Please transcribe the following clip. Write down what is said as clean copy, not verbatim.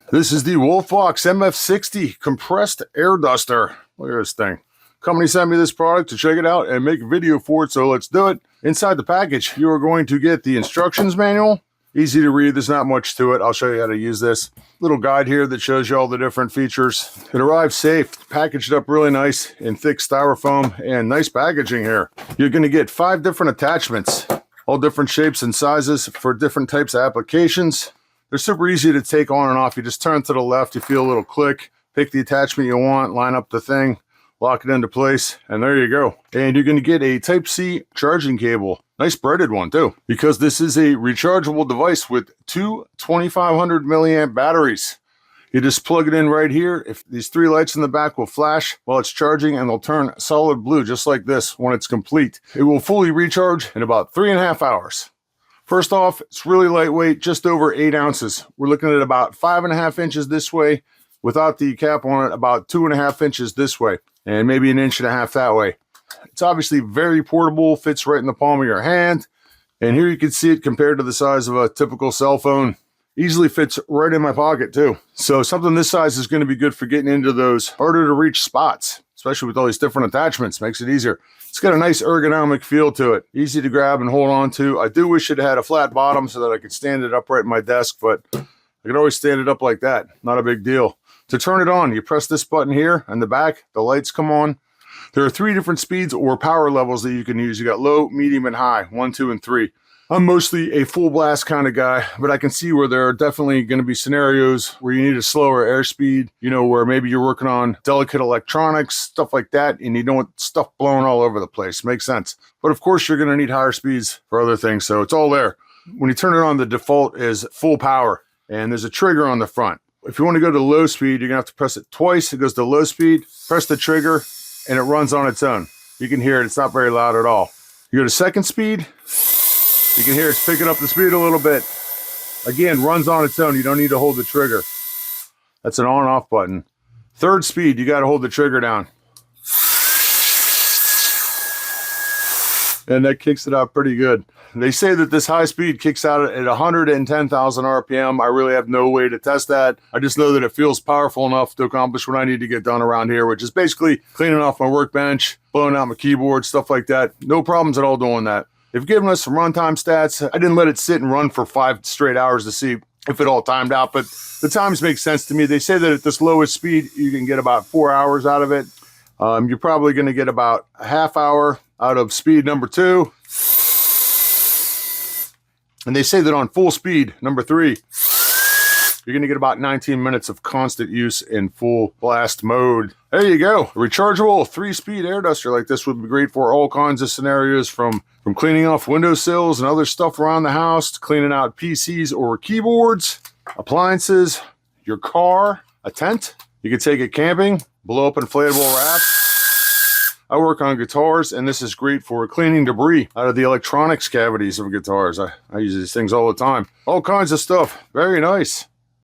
This is the WOLFBOX MF60 compressed air duster. Look at this thing. Company sent me this product to check it out and make a video for it, so let's do it. Inside the package, you are going to get the instructions manual. Easy to read, there's not much to it. I'll show you how to use this. Little guide here that shows you all the different features. It arrived safe, packaged up really nice in thick styrofoam, and nice packaging here. You're going to get 5 different attachments, all different shapes and sizes for different types of applications. They're super easy to take on and off. You just turn to the left, you feel a little click, pick the attachment you want, line up the thing, lock it into place, and there you go. And you're going to get a Type-C charging cable. Nice braided one too, because this is a rechargeable device with 2 2500 milliamp batteries. You just plug it in right here. If these 3 lights in the back will flash while it's charging, and they'll turn solid blue just like this when it's complete. It will fully recharge in about 3.5 hours. First off, it's really lightweight, just over 8 ounces. We're looking at about 5.5 inches this way, without the cap on it, about 2.5 inches this way, and maybe 1.5 inches that way. It's obviously very portable, fits right in the palm of your hand, and here you can see it compared to the size of a typical cell phone. Easily fits right in my pocket too. So something this size is going to be good for getting into those harder to reach spots, especially with all these different attachments. Makes it easier. It's got a nice ergonomic feel to it. Easy to grab and hold on to. I do wish it had a flat bottom so that I could stand it upright in my desk, but I could always stand it up like that. Not a big deal. To turn it on, you press this button here in the back. The lights come on. There are 3 different speeds or power levels that you can use. You got low, medium, and high. 1, 2, and 3. I'm mostly a full blast kind of guy, but I can see where there are definitely going to be scenarios where you need a slower airspeed, you know, where maybe you're working on delicate electronics, stuff like that, and you don't want stuff blowing all over the place. Makes sense. But of course, you're going to need higher speeds for other things, so it's all there. When you turn it on, the default is full power, and there's a trigger on the front. If you want to go to low speed, you're going to have to press it twice. It goes to low speed, press the trigger, and it runs on its own. You can hear it. It's not very loud at all. You go to second speed. You can hear it's picking up the speed a little bit. Again, runs on its own. You don't need to hold the trigger. That's an on-off button. Third speed, you got to hold the trigger down. And that kicks it out pretty good. They say that this high speed kicks out at 110,000 RPM. I really have no way to test that. I just know that it feels powerful enough to accomplish what I need to get done around here, which is basically cleaning off my workbench, blowing out my keyboard, stuff like that. No problems at all doing that. They've given us some runtime stats. I didn't let it sit and run for 5 straight hours to see if it all timed out, but the times make sense to me. They say that at this lowest speed, you can get about 4 hours out of it. You're probably going to get about a half hour out of speed number 2. And they say that on full speed, number 3, you're going to get about 19 minutes of constant use in full blast mode. There you go. A rechargeable 3-speed air duster like this would be great for all kinds of scenarios, from cleaning off windowsills and other stuff around the house, to cleaning out PCs or keyboards, appliances, your car, a tent. You can take it camping, blow up inflatable rafts. I work on guitars, and this is great for cleaning debris out of the electronics cavities of guitars. I use these things all the time. All kinds of stuff. Very nice.